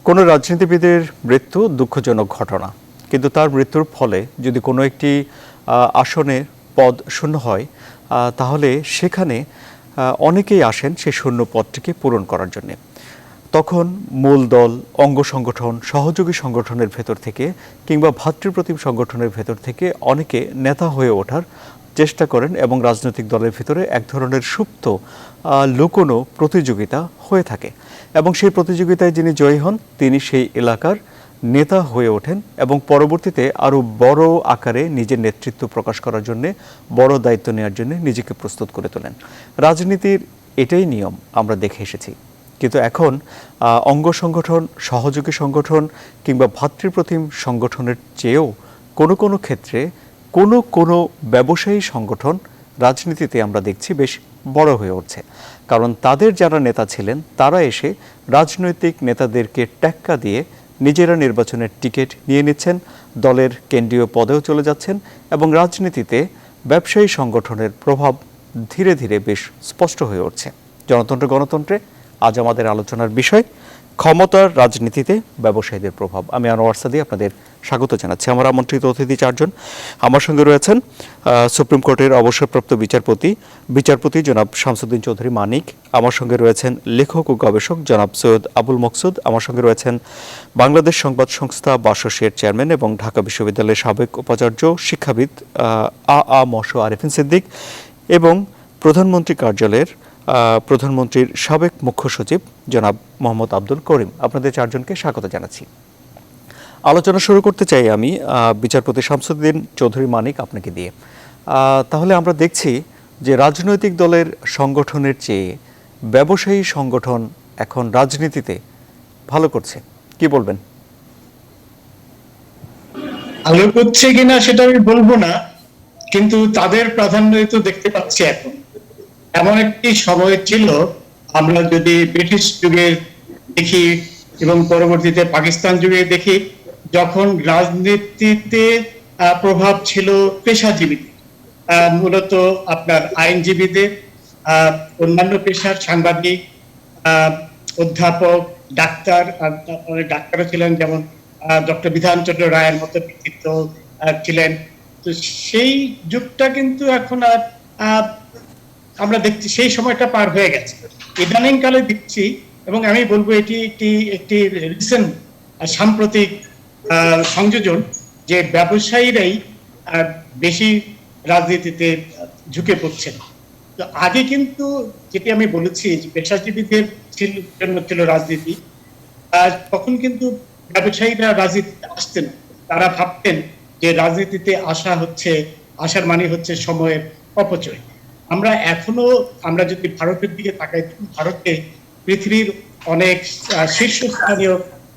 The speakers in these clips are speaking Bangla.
কোনো রাজনীতিবিদের মৃত্যু দুঃখজনক ঘটনা, কিন্তু তার মৃত্যুর ফলে যদি কোনো একটি আসনে পদ শূন্য হয়, তাহলে সেখানে অনেকেই আসেন সেই শূন্য পদটিকে পূরণ করার জন্যে। তখন মূল দল, অঙ্গ সংগঠন, সহযোগী সংগঠনের ভেতর থেকে কিংবা ভাতৃপ্রতিম সংগঠনের ভেতর থেকে অনেকে নেতা হয়ে ওঠার চেষ্টা করেন এবং রাজনৈতিক দলের ভিতরে এক ধরনের সুপ্ত লুকোনো প্রতিযোগিতা হয়ে থাকে এবং সেই প্রতিযোগিতায় যিনি জয়ী হন তিনি সেই এলাকার নেতা হয়ে ওঠেন এবং পরবর্তীতে আরও বড় আকারে নিজের নেতৃত্ব প্রকাশ করার জন্য, বড় দায়িত্ব নেওয়ার জন্য নিজেকে প্রস্তুত করে তোলেন। রাজনীতির এটাই নিয়ম আমরা দেখে এসেছি। কিন্তু এখন অঙ্গ সংগঠন, সহযোগী সংগঠন কিংবা ভাতৃপ্রতিম সংগঠনের চেয়েও কোনো কোনো ক্ষেত্রে কোনো ব্যবসায়ী সংগঠন রাজনীতিতে আমরা দেখছি বেশ বড় হয়ে উঠছে। কারণ তাদের যারা নেতা ছিলেন তারা এসে রাজনৈতিক নেতাদেরকে টেক্কা দিয়ে নিজেরা নির্বাচনের টিকিট নিয়ে নিচ্ছেন, দলের কেন্দ্রীয় পদেও চলে যাচ্ছেন এবং রাজনীতিতে ব্যবসায়ী সংগঠনের প্রভাব ধীরে ধীরে বেশ স্পষ্ট হয়ে উঠছে। জনতন্ত্র গণতন্ত্রে আজ আমাদের আলোচনার বিষয় ক্ষমতার রাজনীতিতে ব্যবসায়ীদের প্রভাব। আমি আনোয়ার সাদি আপনাদের স্বাগত জানাচ্ছি। আমার আমন্ত্রিত অতিথি চারজন। আমার সঙ্গে রয়েছেন সুপ্রিম কোর্টের অবসরপ্রাপ্ত বিচারপতি জনাব শামসুদ্দিন চৌধুরী মানিক। আমার সঙ্গে রয়েছেন লেখক ও গবেষক জনাব সৈয়দ আবুল মকসুদ। আমার সঙ্গে রয়েছেন বাংলাদেশ সংবাদ সংস্থা বাসসের চেয়ারম্যান এবং ঢাকা বিশ্ববিদ্যালয়ের সাবেক উপাচার্য শিক্ষাবিদ আরিফিন সিদ্দিক এবং প্রধানমন্ত্রী কার্যালয়ের প্রধানমন্ত্রীর সাবেক মুখ্য সচিব জনাব মোহাম্মদ আব্দুল করিম। আপনাদের চারজনকে স্বাগত জানাচ্ছি। আলোচনা শুরু করতে চাই আমি বিচারপতি শামসুদ্দিন চৌধুরী মানিক আপনাকে দিয়ে। তাহলে আমরা দেখছি যে রাজনৈতিক দলের সংগঠনের চেয়ে ব্যবসায়ী সংগঠন এখন রাজনীতিতে ভালো করছে, কি বলবেন? ভালো করছে কিনা সেটা আমি বলবো না, কিন্তু তাদের প্রাধান্য তো দেখতে পাচ্ছি। এখন এমন একটি সময় ছিল, আমরা যদি ব্রিটিশ যুগে দেখি এবং পরবর্তীতে পাকিস্তান যুগে দেখি, যখন রাজনীতিতে প্রভাব ছিল পেশাজীবীদের, মূলত আপনার আইনজীবীদের, অন্যান্য পেশার সাংবাদিক, অধ্যাপক, ডাক্তার, অনেক ডাক্তারও ছিলেন, যেমন ডক্টর বিধানচন্দ্র রায়ের মতো ব্যক্তিত্ব ছিলেন। তো সেই যুগটা কিন্তু এখন আর আমরা দেখছি সেই সময়টা পার হয়ে গেছে। ইদানিং কালে দেখছি, এবং আমি বলবো এটি একটি রিসেন্ট সাম্প্রতিক সংযোজন, যে ব্যবসায়ীরাই বেশি রাজনীতিতে ঝুঁকে পড়ছেন। তো আগে কিন্তু যেটি আমি বলেছি যে পেশাজীবীদের জন্য ছিল রাজনীতি, তখন কিন্তু ব্যবসায়ীরা রাজনীতিতে আসতেন। তারা ভাবতেন যে রাজনীতিতে আসার মানে হচ্ছে সময়ের অপচয়। আমরা যদি ভারতের দিকে তাকাই, ভারতে পৃথিবীর অনেক শীর্ষস্থানীয়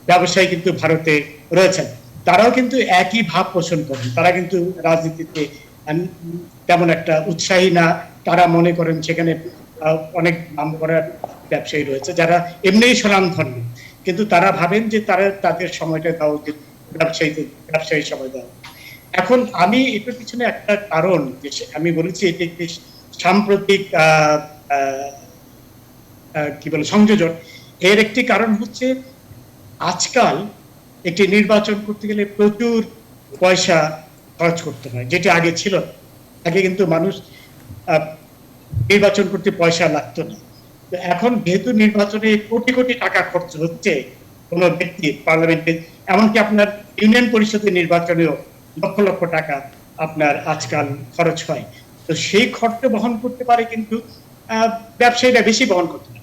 ব্যবসায়ী কিন্তু ভারতে রয়েছেন। তারাও কিন্তু একই ভাব পোষণ করেন। তারা কিন্তু রাজনীতিতে তেমন একটা উৎসাহী না। তারা মনে করেন সেখানে অনেক নামকরা ব্যবসায়ী রয়েছে যারা এমনিই স্বনামধন্য, কিন্তু তারা ভাবেন যে তাদের সময়টা দেওয়া উচিত, ব্যবসায়ী সময় দেওয়া। এখন আমি এটার পিছনে একটা কারণ, যে আমি বলেছি এটি একটি সাম্প্রতিক সংযোজন। এর একটি কারণ হচ্ছে, আজকাল একটি নির্বাচন করতে গেলে প্রচুর পয়সা খরচ করতে হয়, যেটি আগে ছিল। আগে কিন্তু মানুষ নির্বাচন করতে পয়সা লাগতো না। তো এখন যেহেতু নির্বাচনে কোটি কোটি টাকা খরচ হচ্ছে, কোনো ব্যক্তি পার্লামেন্টে, এমনকি আপনার ইউনিয়ন পরিষদের নির্বাচনেও লক্ষ লক্ষ টাকা আপনার আজকাল খরচ হয়। তো সেই খরচ বহন করতে পারে, কিন্তু ব্যবসায়ীরা বেশি বহন করতে পারে।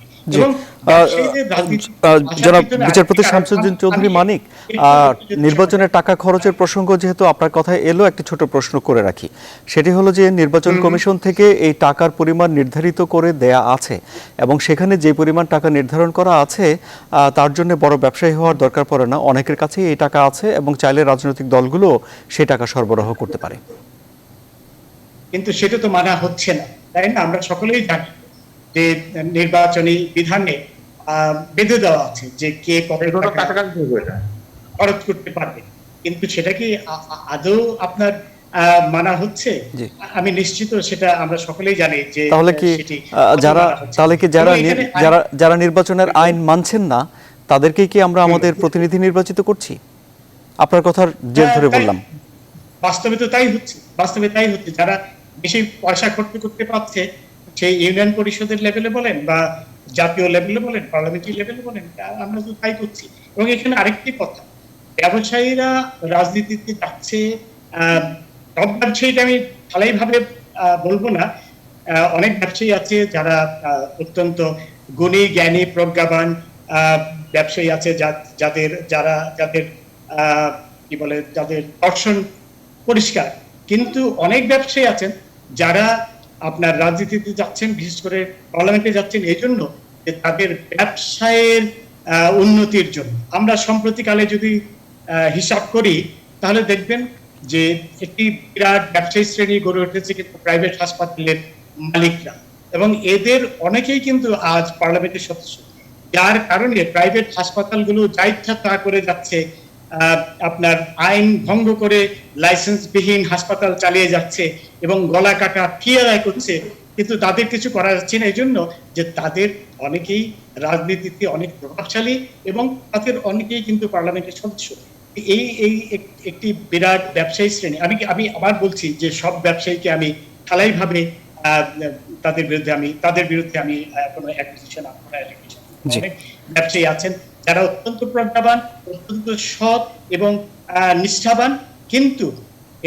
জনাব বিচারপতি শামসুদ্দিন চৌধুরী মানিক, নির্বাচনের টাকা খরচের প্রসঙ্গ যেহেতু আপনার কথায় এলো, একটা ছোট প্রশ্ন করে রাখি। সেটি হলো যে নির্বাচন কমিশন থেকে এই টাকার পরিমাণ নির্ধারিত করে দেয়া আছে এবং সেখানে যে পরিমাণ টাকা নির্ধারণ করা আছে তার জন্য বড় ব্যবসায়ী হওয়ার দরকার পড়ে না। অনেকের কাছে এই টাকা আছে এবং চাইলে রাজনৈতিক দলগুলো সেই টাকা সরবরাহ করতে পারে। কিন্তু সেটা তো মানা হচ্ছে না, তাই না? আমরা সকলেই জানি যে নির্বাচনী বিধানে বেঁধে দেওয়া আছে যে কে কত টাকা খরচ করতে পারবে, কিন্তু সেটা কি আদৌ আপনার মানা হচ্ছে? আমি নিশ্চিত সেটা আমরা সকলেই জানি যে তাহলে কি যারা নির্বাচনের আইন মানছেন না তাদেরকেই কি আমরা আমাদের প্রতিনিধি নির্বাচিত করছি? আপনার কথার জের ধরে বললাম। বাস্তবে তো তাই হচ্ছে, যারা বেশি পয়সা খরচ করতে পারছে, সেই ইউনিয়ন পরিষদের লেভেলে বলেন বা জাতীয় লেভেলে বলেন, পার্লামেন্টারি লেভেলে বলেন, আমরা তো তাই করছি। এবং এখানে আরেকটি কথা, ব্যবসায়ীরা রাজনীতিতে যাচ্ছে, সব ব্যবসায়ীটা আমি ঢালাই ভাবে বলবো না, অনেক ব্যবসায়ী আছে যারা অত্যন্ত গুণী, জ্ঞানী, প্রজ্ঞাবান ব্যবসায়ী আছে, যাদের কি বলে, যাদের দর্শন পরিষ্কার। কিন্তু অনেক ব্যবসায়ী আছেন যারা আপনার রাজনীতিতে যাচ্ছেন, বিশেষ করে পার্লামেন্টে যাচ্ছেন এই জন্য যে তাদের ব্যবসায়ের উন্নতির জন্য। আমরা সম্প্রতিকালে যদি হিসাব করি তাহলে দেখবেন যে একটি বিরাট ব্যবসায়ী শ্রেণী গড়ে উঠেছে কিন্তু প্রাইভেট হাসপাতালের মালিকরা, এবং এদের অনেকেই কিন্তু আজ পার্লামেন্টের সদস্য, যার কারণে প্রাইভেট হাসপাতালগুলো যা ইচ্ছা তা করে যাচ্ছে, আপনার আইন ভঙ্গ করে লাইসেন্সবিহীন হাসপাতাল চালিয়ে যাচ্ছে এবং গলা কাটা ফি আদায় করছে, কিন্তু তাদের কিছু করা যাচ্ছে না। এই জন্য যে তাদের অনেকেই রাজনীতিতে অনেক প্রভাবশালী এবং তাদের অনেকেই কিন্তু পার্লামেন্টের সদস্য। এই এই একটি বিরাট ব্যবসায়ী শ্রেণী। আমি আবার বলছি যে সব ব্যবসায়ীকে আমি ঢালাই ভাবে তাদের বিরুদ্ধে আমি কোনো অ্যাকুজিশন অনেক ব্যবসায়ী আছেন যারা অত্যন্ত প্রজ্ঞাবান, অত্যন্ত সৎ এবং নিষ্ঠাবান, কিন্তু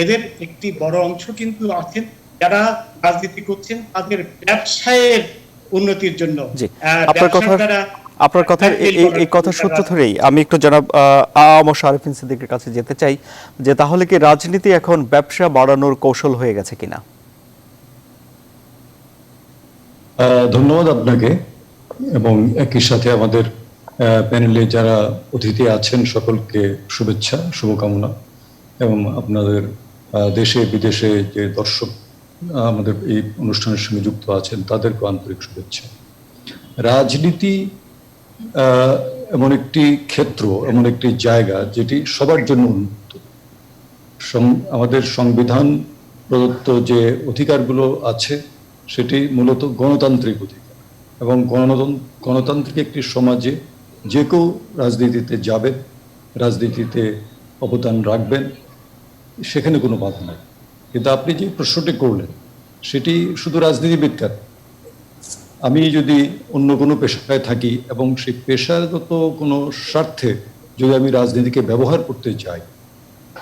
এদের একটি বড় অংশ কিন্তু আছেন যারা রাজনীতি করছেন তাদের ব্যবসায়ের উন্নতির জন্য। আপনার কথার এই কথা সূত্র ধরেই আমি একটু জনাব আরিফিন সিদ্দিকের কাছে যেতে চাই যে তাহলে কি রাজনীতি এখন ব্যবসা বাড়ানোর কৌশল হয়ে গেছে কিনা? ধন্যবাদ আপনাকে, এবং একই সাথে আমাদের প্যানেলে যারা অতিথি আছেন সকলকে শুভেচ্ছা, শুভকামনা, এবং আপনাদের দেশে বিদেশে যে দর্শক আমাদের এই অনুষ্ঠানের সঙ্গে যুক্ত আছেন তাদেরকে আন্তরিক শুভেচ্ছা। রাজনীতি এমন একটি ক্ষেত্র, এমন একটি জায়গা যেটি সবার জন্য উন্মুক্ত। আমাদের সংবিধান প্রদত্ত যে অধিকারগুলো আছে সেটি মূলত গণতান্ত্রিক অধিকার, এবং গণতান্ত্রিক একটি সমাজে যে কেউ রাজনীতিতে যাবেন, রাজনীতিতে অবদান রাখবেন, সেখানে কোনো বাধা নাই। কিন্তু আপনি যে প্রশ্নটি করলেন সেটি শুধু রাজনীতিবিদকার। আমি যদি অন্য কোনো পেশায় থাকি এবং সেই পেশাগত কোনো স্বার্থে যদি আমি রাজনীতিকে ব্যবহার করতে চাই,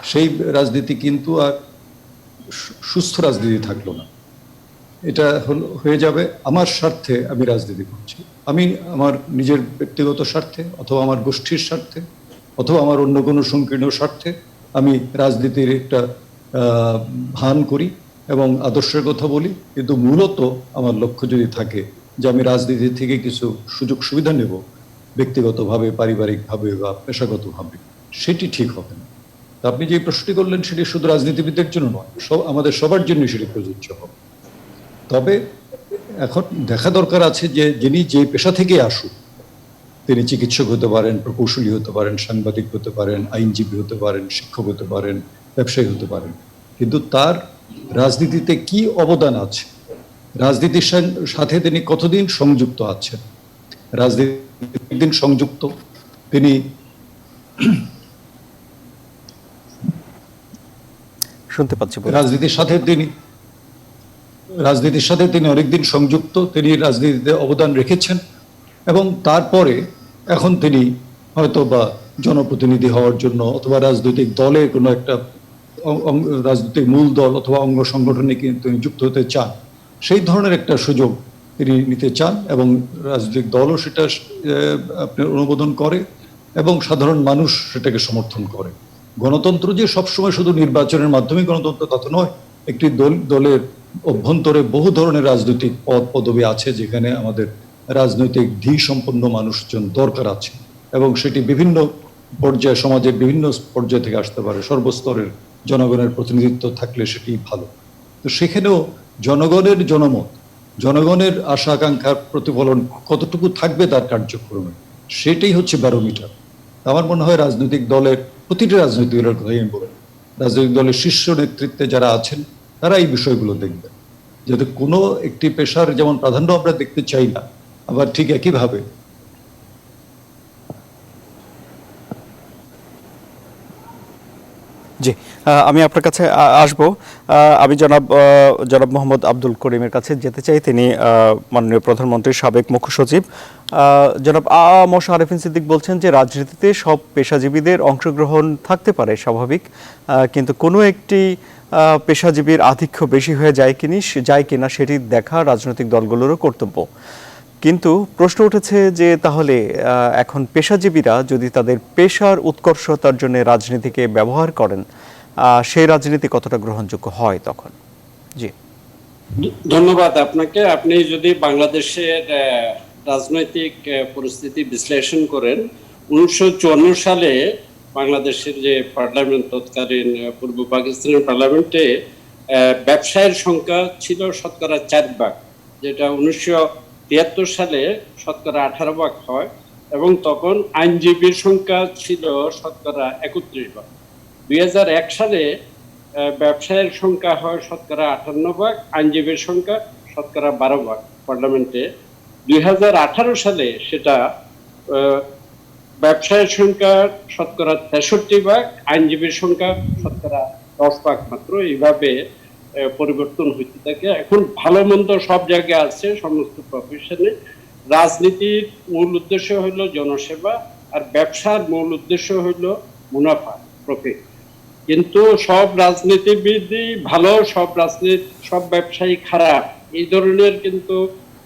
সেই রাজনীতি কিন্তু আর সুস্থ রাজনীতি থাকলো না। এটা হয়ে যাবে আমার স্বার্থে আমি রাজনীতি করছি, আমি আমার নিজের ব্যক্তিগত স্বার্থে অথবা আমার গোষ্ঠীর স্বার্থে অথবা আমার অন্য কোনো সংকীর্ণ স্বার্থে আমি রাজনীতির একটা ভান করি এবং আদর্শের কথা বলি, কিন্তু মূলত আমার লক্ষ্য যদি থাকে যে আমি রাজনীতি থেকে কিছু সুযোগ সুবিধা নেব ব্যক্তিগতভাবে, পারিবারিকভাবে বা পেশাগতভাবে, সেটি ঠিক হবে না। আপনি যে প্রশ্নটি করলেন সেটি শুধু রাজনীতিবিদদের জন্য নয়, আমাদের সবার জন্য সেটি প্রযোজ্য হবে। তবে এখন দেখা দরকার আছে যে যিনি যে পেশা থেকে আসুক, তিনি চিকিৎসক হতে পারেন, প্রকৌশলী হতে পারেন, সাংবাদিক হতে পারেন, আইনজীবী হতে পারেন, শিক্ষক হতে পারেন, ব্যবসায়ী হতে পারেন, কিন্তু তার রাজনীতিতে কি অবদান আছে, রাজনীতির সাথে তিনি কতদিন সংযুক্ত আছেন, রাজনীতি দিন সংযুক্ত, তিনি শুনতে পাচ্ছি, রাজনীতির সাথে তিনি অনেকদিন সংযুক্ত, তিনি রাজনীতিতে অবদান রেখেছেন, এবং তারপরে এখন তিনি হয়তো বা জনপ্রতিনিধি হওয়ার জন্য অথবা রাজনৈতিক দলে কোনো একটা রাজনৈতিক মূল দল অথবা অঙ্গ সংগঠনে কিন্তু তিনি যুক্ত হতে চান, সেই ধরনের একটা সুযোগ তিনি নিতে চান, এবং রাজনৈতিক দলও সেটা আপনার অনুমোদন করে এবং সাধারণ মানুষ সেটাকে সমর্থন করে। গণতন্ত্র যে সবসময় শুধু নির্বাচনের মাধ্যমে গণতন্ত্র তা তো নয়, একটি দলের অভ্যন্তরে বহু ধরনের রাজনৈতিক পদ পদবি আছে যেখানে আমাদের রাজনৈতিক ধী সম্পন্ন মানুষজন দরকার আছে, এবং সেটি বিভিন্ন পর্যায়ে, সমাজের বিভিন্ন পর্যায় থেকে আসতে পারে। সর্বস্তরের জনগণের প্রতিনিধিত্ব থাকলে সেটি ভালো। তো সেখানেও জনগণের জনমত, জনগণের আশা আকাঙ্ক্ষার প্রতিফলন কতটুকু থাকবে তার কার্যক্রমে, সেটাই হচ্ছে ব্যারোমিটার। আমার মনে হয় রাজনৈতিক দলের, প্রতিটি রাজনৈতিক দলের কথাই আমি বলি, রাজনৈতিক দলের শীর্ষ নেতৃত্বে যারা আছেন তারা এই বিষয়গুলো দেখবেন, যাতে কোনো একটি পেশার যেমন প্রাধান্য আমরা দেখতে চাই না, আবার ঠিক একইভাবে আমি আপনার কাছে আসব। আমি জনাব মোহাম্মদ আব্দুল করিমের কাছে যেতে চাই। তিনি মাননীয় প্রধানমন্ত্রীর সাবেক মুখ্য সচিব। জনাব আরিফিন সিদ্দিক বলছেন যে রাজনীতিতে সব পেশাজীবীদের অংশগ্রহণ থাকতে পারে স্বাভাবিক, কিন্তু কোনো একটি পেশাজীবীর আধিক্য বেশি হয়ে যায় কিনা সেটি দেখা রাজনৈতিক দলগুলোরও কর্তব্য। কিন্তু প্রশ্ন উঠেছে যে তাহলে এখন পেশাজীবীরা যদি তাদের পেশার উৎকর্ষতার জন্য রাজনীতিকে ব্যবহার করেন, সেই রাজনীতি কতটা গ্রহণযোগ্য হয় তখন? জি, ধন্যবাদ আপনাকে। আপনি যদি বাংলাদেশের রাজনৈতিক পরিস্থিতি বিশ্লেষণ করেন, 1954 সালে বাংলাদেশের যে পার্লামেন্ট, তৎকালীন পূর্ব পাকিস্তানের পার্লামেন্টে ব্যবসায়ের সংখ্যা ছিল শতকরা 4 ভাগ, যেটা 1973 সালে শতকরা 18 ভাগ হয়, এবং তখন আইনজীবীর সংখ্যা ছিল শতকরা 31 ভাগ। 2001 সালে ব্যবসায়ের সংখ্যা হয় শতকরা 58 ভাগ, আইনজীবীর সংখ্যা শতকরা 12 ভাগ পার্লামেন্টে। 2018 সালে সেটা ব্যবসায়ের সংখ্যা শতকরা 63 ভাগ, আইনজীবীর সংখ্যা শতকরা 10 ভাগ মাত্র। এইভাবে পরিবর্তন হইতে থাকে। এখন ভালো মন্দ সব জায়গায় আছে, সমস্ত প্রফেশনে। রাজনীতির মূল উদ্দেশ্য হইল জনসেবা, আর ব্যবসার মূল উদ্দেশ্য হইল মুনাফা, প্রফিট। কিন্তু সব রাজনীতিবিদই ভালো, সব ব্যবসায়ী খারাপ, এই ধরনের কিন্তু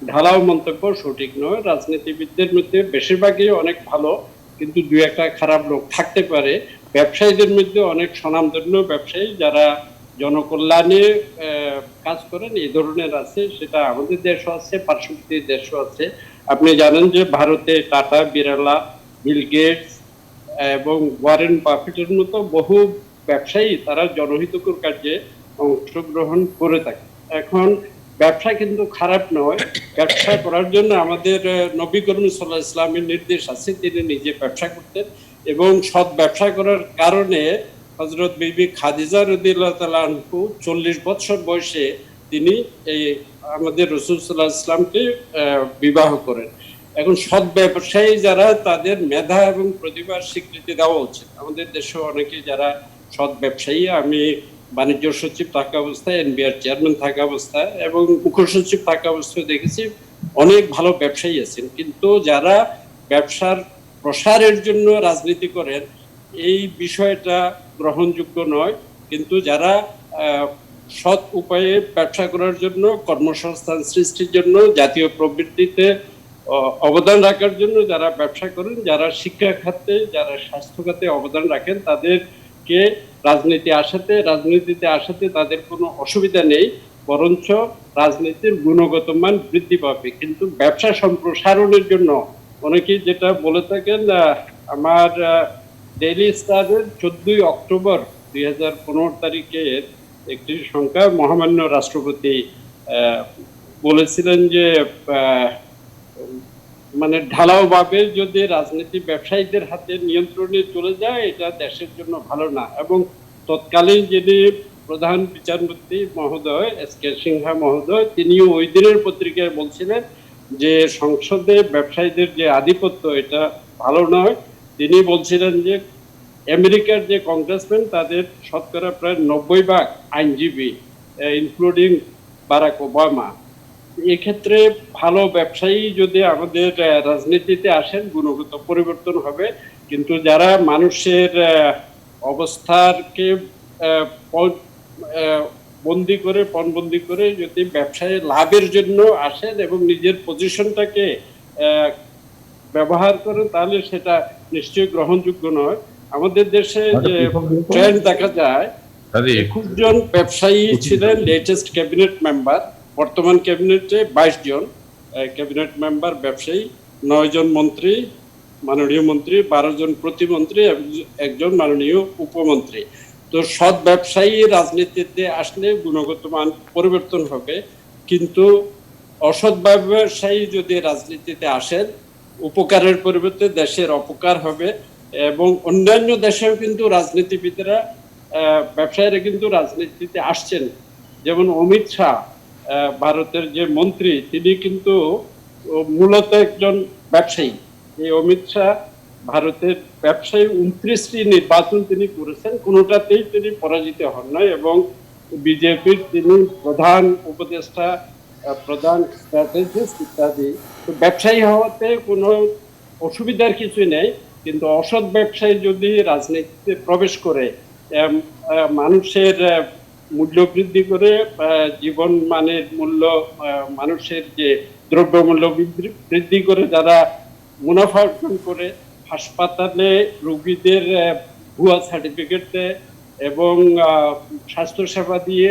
ঢালাও মন্তব্য সঠিক নয়। রাজনীতিবিদদের মধ্যে বেশিরভাগই অনেক ভালো, কিন্তু দুই একটা খারাপ লোক থাকতে পারে। ব্যবসায়ীদের মধ্যে অনেক স্বনামধন্য ব্যবসায়ী যারা জনকল্যাণে কাজ করেন, এই ধরনের আছে। সেটা আমাদের দেশও আছে, পার্শ্ববর্তী দেশও আছে। আপনি জানেন যে ভারতে টাটা, বিড়লা, বিল গেটস এবং ওয়ারেন বাফেটের মতো বহু ব্যবসায়ী তারা জনহিতকর কাজে অংশগ্রহণ করে থাকে। এখন ব্যবসা কিন্তু খারাপ নয়। ব্যবসা করার জন্য আমাদের নবী করিম সাল্লাল্লাহু আলাইহি ওয়াসাল্লামের নির্দেশ আছে, তিনি নিজে ব্যবসা করতেন, এবং সৎ ব্যবসা করার কারণে হযরত বিবি খাদিজা রাদিয়াল্লাহু তাআলা আনহু 40 বছর বয়সে তিনি এই আমাদের রাসূল সাল্লাল্লাহু আলাইহি ওয়াসাল্লামকে বিবাহ করেন। এখন সৎ ব্যবসায়ী যারা, তাদের মেধা এবং প্রতিভার স্বীকৃতি দেওয়া উচিত। আমাদের দেশে অনেকে যারা সৎ ব্যবসায়ী, আমি বাণিজ্য সচিব থাকা অবস্থায়, এনবিআর চেয়ারম্যান থাকা অবস্থায় এবং মুখ্য সচিব থাকা অবস্থায় দেখেছি অনেক ভালো ব্যবসায়ী আছেন, কিন্তু যারা ব্যবসার প্রসারের জন্য রাজনীতি করেন, এই বিষয়টা গ্রহণযোগ্য নয়। কিন্তু যারা সৎ উপায়ে ব্যবসা করার জন্য, কর্মসংস্থান সৃষ্টির জন্য, জাতীয় প্রবৃদ্ধিতে অবদান রাখার জন্য যারা ব্যবসা করেন, যারা শিক্ষা খাতে, যারা স্বাস্থ্য খাতে অবদান রাখেন, তাদেরকে রাজনীতিতে আসাতে তাদের কোনো অসুবিধা নেই, বরঞ্চ রাজনীতির গুণগত মান বৃদ্ধি পাবে। কিন্তু ব্যবসা সম্প্রসারণের জন্য অনেকেই যেটা বলে থাকেন, আমার ডেইলি স্টারের 14 অক্টোবর 2015 তারিখের একটি সংখ্যা, মহামান্য রাষ্ট্রপতি বলেছিলেন যে মানে ঢালাও ভাবে যদি রাজনীতি ব্যবসায়ীদের হাতে নিয়ন্ত্রণে চলে যায়, এটা দেশের জন্য ভালো না। এবং তৎকালীন যিনি প্রধান বিচারপতি মহোদয় এস.কে. সিনহা মহোদয়, তিনিও ওই দিনের পত্রিকায় বলছিলেন যে সংসদে ব্যবসায়ীদের যে আধিপত্য, এটা ভালো নয়। তিনি বলছিলেন যে আমেরিকার যে কংগ্রেসম্যান, তাদের শতকরা প্রায় 90 ভাগ আইনজীবী, ইনক্লুডিং বারাক ওবামা। এক্ষেত্রে ভালো ব্যবসায়ী যদি আমাদের রাজনীতিতে আসেন, গুণগত পরিবর্তন হবে। কিন্তু যারা মানুষের অবস্থাকে পণবন্দি করে যদি ব্যবসায় লাভের জন্য আসেন এবং নিজের পজিশনটাকে ব্যবহার করেন, তাহলে সেটা নিশ্চয়ই গ্রহণযোগ্য নয়। আমাদের দেশে যে ট্রেন্ড দেখা যায়, 21 জন ব্যবসায়ী ছিলেন লেটেস্ট ক্যাবিনেট মেম্বার। বর্তমান ক্যাবিনেটে 22 জন ক্যাবিনেট মেম্বার ব্যবসায়ী, 9 জন মন্ত্রী, মাননীয় মন্ত্রী, 12 জন প্রতিমন্ত্রী, একজন মাননীয় উপমন্ত্রী। তো সৎ ব্যবসায়ী রাজনীতিতে আসলে গুণগত মান পরিবর্তন হবে, কিন্তু অসৎ ব্যবসায়ী যদি রাজনীতিতে আসেন, উপকারের পরিবর্তে দেশের অপকার হবে। এবং অন্যান্য দেশেও কিন্তু রাজনীতিবিদরা, ব্যবসায়ীরা কিন্তু রাজনীতিতে আসছেন। যেমন অমিত শাহ, ভারতের যে মন্ত্রী, তিনি কিন্তু মূলত একজন ব্যবসায়ী। এই অমিত শাহ ভারতের ব্যবসায়ী 29টি নির্বাচন তিনি করেছেন, কোনোটাতেই তিনি পরাজিত হন নাই এবং বিজেপির তিনি প্রধান উপদেষ্টা, প্রধান স্ট্র্যাটেজিস্ট ইত্যাদি। তো ব্যবসায়ী হওয়াতে কোনো অসুবিধার কিছু নেই, কিন্তু অসৎ ব্যবসায়ী যদি রাজনীতিতে প্রবেশ করে মানুষের মূল্য বৃদ্ধি করে, জীবন মানের মূল্য, মানুষের যে দ্রব্যমূল্য বৃদ্ধি করে যারা মুনাফা অর্জন করে, হাসপাতালে রোগীদের ভুয়া সার্টিফিকেট দেয় এবং স্বাস্থ্যসেবা দিয়ে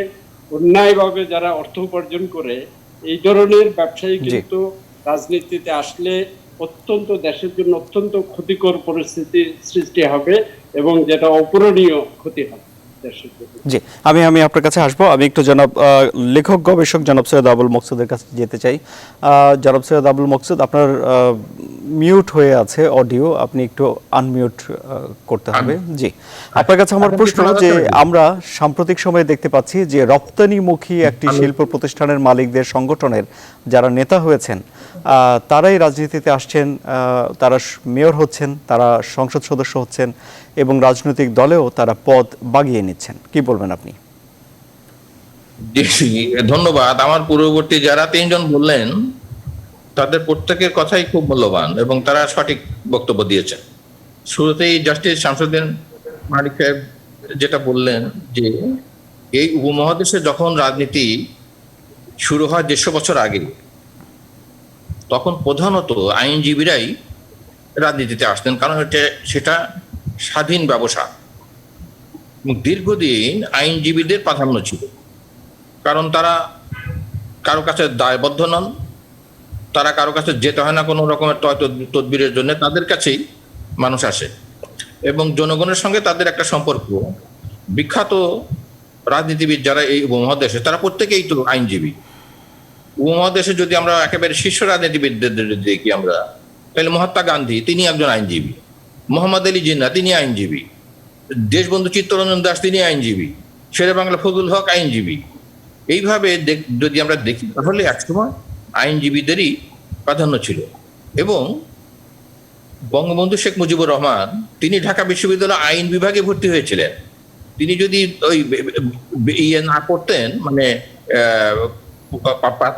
অন্যায়ভাবে যারা অর্থ উপার্জন করে, এই ধরনের ব্যবসায়ী কিন্তু রাজনীতিতে আসলে অত্যন্ত দেশের জন্য অত্যন্ত ক্ষতিকর পরিস্থিতির সৃষ্টি হবে এবং যেটা অপূরণীয় ক্ষতি হবে দেশের জন্য। জি, আমি আপনার কাছে আসবো। আমি একটু জনাব লেখক গবেষক জনাব সৈয়দ আবুল মকসুদের কাছে যেতে চাই। জনাব সৈয়দ আবুল মকসুদ, আপনার মিউট হয়ে আছে অডিও, আপনি একটু আনমিউট করতে হবে। জি, আপনার কাছে আমার প্রশ্ন যে আমরা সাম্প্রতিক সময়ে দেখতে পাচ্ছি যে রপ্তানিমুখী একটি শিল্প প্রতিষ্ঠানের মালিকদের সংগঠনের যারা নেতা হয়েছেন তারাই রাজনীতিতে আসছেন, তারা মেয়র হচ্ছেন, তারা সংসদ সদস্য হচ্ছেন এবং রাজনৈতিক দলেও তারা পদ বাগিয়ে নিচ্ছেন। কি বলবেন আপনি? ধন্যবাদ। আমার পূর্ববর্তী যারা তিনজন বললেন তাদের প্রত্যেকের কথাই খুব মূল্যবান এবং তারা সঠিক বক্তব্য দিয়েছেন। শুরুতেই জাস্টিস শামসুদ্দিন মালিক সাহেব যেটা বললেন যে এই উপমহাদেশে যখন রাজনীতি শুরু হয় 150 বছর আগে, তখন প্রধানত আইনজীবীরাই রাজনীতিতে আসতেন, কারণ সেটা স্বাধীন ব্যবসা। দীর্ঘদিন আইনজীবীদের প্রাধান্য ছিল, কারণ তারা কারো কাছে দায়বদ্ধ নন, তারা কারো কাছে যেতে হয় না কোনো রকমের তদবিরের জন্য, তাদের কাছেই মানুষ আসে এবং জনগণের সঙ্গে তাদের একটা সম্পর্ক। বিখ্যাত রাজনীতিবিদ যারা এই উপমহাদেশে, তারা প্রত্যেকেই তো আইনজীবী। উপমহাদেশে যদি আমরা একেবারে শীর্ষ রাজনীতিবিদদের দেখি আমরা, তাহলে মহাত্মা গান্ধী তিনি একজন আইনজীবী, মোহাম্মদ আলী জিন্নাহ তিনি আইনজীবী, দেশবন্ধু চিত্তরঞ্জন দাস তিনি আইনজীবী, শেরে বাংলা ফজলুল হক আইনজীবী। এইভাবে যদি আমরা দেখি তাহলে একসময় আইনজীবীদেরই প্রাধান্য ছিল। এবং বঙ্গবন্ধু শেখ মুজিবুর রহমান তিনি ঢাকা বিশ্ববিদ্যালয় আইন বিভাগে ভর্তি হয়েছিলেন। তিনি যদি ওই ইয়ে না করতেন, মানে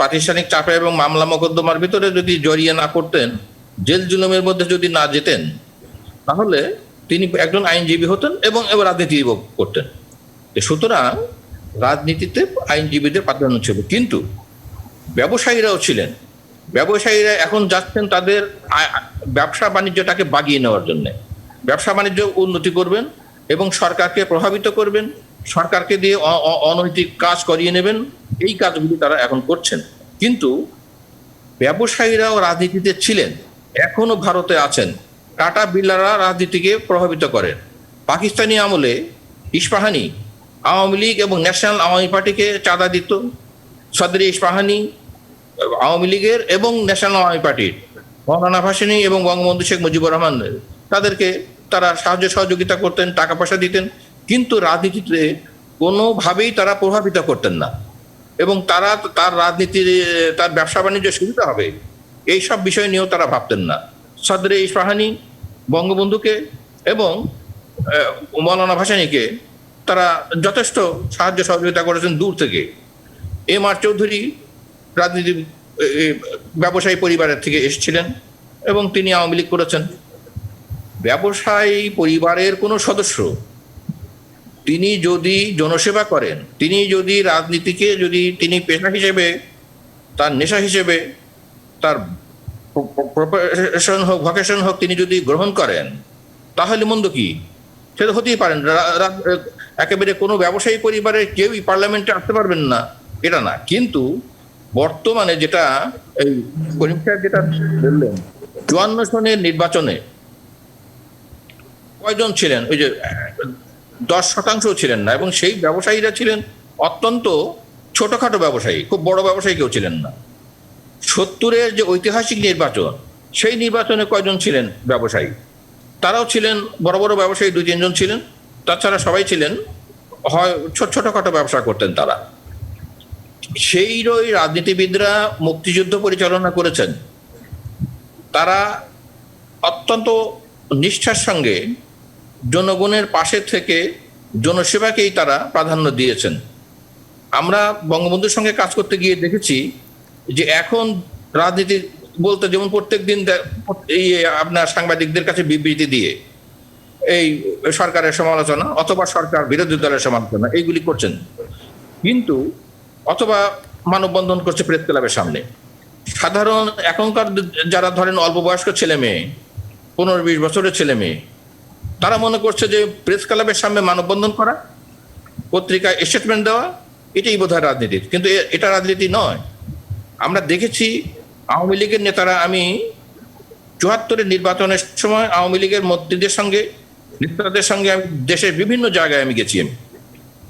প্রাতিষ্ঠানিক চাপে এবং মামলা মোকদ্দমার ভিতরে যদি জড়িয়ে না করতেন, জেল জুলুমের মধ্যে যদি না যেতেন, তাহলে তিনি একজন আইনজীবী হতেন এবং এবার রাজনীতি করতেন। সুতরাং রাজনীতিতে আইনজীবীদের প্রাধান্য ছিল, কিন্তু ব্যবসায়ীরাও ছিলেন। ব্যবসায়ীরা এখন যাচ্ছেন তাদের ব্যবসা বাণিজ্যটাকে বাগিয়ে নেওয়ার জন্য, ব্যবসা বাণিজ্য উন্নতি করবেন এবং সরকারকে প্রভাবিত করবেন, সরকারকে দিয়ে অনৈতিক কাজ করিয়ে নেবেন। এই কাজগুলি তারা এখন করছেন। কিন্তু ব্যবসায়ীরাও রাজনীতিতে ছিলেন, এখনো ভারতে আছেন। টাটা বিড়লারা রাজনীতিকে প্রভাবিত করেন। পাকিস্তানি আমলে ইস্পাহানি আওয়ামী লীগ এবং ন্যাশনাল আওয়ামী পার্টিকে চাঁদা দিত। সদরি ইস্পাহানি আওয়ামী লীগের এবং ন্যাশনাল আওয়ামী পার্টির, মৌলানা ভাসানী এবং বঙ্গবন্ধু শেখ মুজিবুর রহমান তাদেরকে তারা সাহায্য সহযোগিতা করতেন, টাকা পয়সা দিতেন, কিন্তু রাজনীতিতে কোনোভাবেই তারা প্রভাবিত করতেন না এবং তারা তার রাজনীতির তার ব্যবসা বাণিজ্য সুবিধা হবে এইসব বিষয় নিয়েও তারা ভাবতেন না। সদরে ইস্পাহানি বঙ্গবন্ধুকে এবং মৌলানা ভাসানীকে তারা যথেষ্ট সাহায্য সহযোগিতা করেছেন দূর থেকে। M.R. চৌধুরী রাজনীতি ব্যবসায়ী পরিবারের থেকে এসেছিলেন এবং তিনি আওয়ামী লীগ করেছেন। ব্যবসায়ী পরিবারের কোনো সদস্য তিনি যদি জনসেবা করেন, তিনি যদি রাজনীতিকে যদি তিনি পেশা হিসেবে, তার নেশা হিসেবে, তার প্রফেশন হোক ভকেশন হোক, তিনি যদি গ্রহণ করেন, তাহলে মন্দ কি? সেটা হতেই পারেন। একেবারে কোনো ব্যবসায়ী পরিবারের কেউই পার্লামেন্টে আসতে পারবেন না, এটা না। কিন্তু বর্তমানে যেটা এই করিম সাহেব যেটা বললেন, 54 সনের নির্বাচনে কয়জন ছিলেন? ওই যে 10% ছিলেন না, এবং সেই ব্যবসায়ীরা ছিলেন অত্যন্ত ছোটখাটো ব্যবসায়ী, খুব বড় ব্যবসায়ী কেউ ছিলেন না। 70-এর যে ঐতিহাসিক নির্বাচন, সেই নির্বাচনে কয়জন ছিলেন ব্যবসায়ী? তারাও ছিলেন বড় বড় ব্যবসায়ী, 2-3 জন ছিলেন। তাছাড়া সবাই ছিলেন হয় ছোটখাটো ব্যবসা করতেন তারা। সেইরই রাজনীতিবিদরা মুক্তিযুদ্ধ পরিচালনা করেছেন। তারা অত্যন্ত নিষ্ঠার সঙ্গে জনগণের পাশে থেকে জনসেবাকেই তারা প্রাধান্য দিয়েছেন। আমরা বঙ্গবন্ধুর সঙ্গে কাজ করতে গিয়ে দেখেছি যে এখন রাজনীতি বলতে যেমন প্রত্যেক দিন এই আপনার সাংবাদিকদের কাছে বিবৃতি দিয়ে এই সরকারের সমালোচনা অথবা সরকার বিরোধী দলের সমালোচনা এইগুলি করছেন, কিন্তু অথবা মানববন্ধন করছে প্রেস ক্লাবের সামনে। সাধারণ এখনকার যারা ধরেন অল্প বয়স্ক ছেলে মেয়ে, 15-20 বছরের ছেলে মেয়ে, তারা মনে করছে যে প্রেস ক্লাবের সামনে মানববন্ধন করা, পত্রিকায় স্টেটমেন্ট দেওয়া, এটাই বোধহয় রাজনীতি, কিন্তু এটা রাজনীতি নয়। আমরা দেখেছি আওয়ামী লীগের নেতারা, আমি 74-এর নির্বাচনের সময় আওয়ামী লীগের মন্ত্রীদের সঙ্গে নেতাদের সঙ্গে আমি দেশের বিভিন্ন জায়গায় আমি গেছি,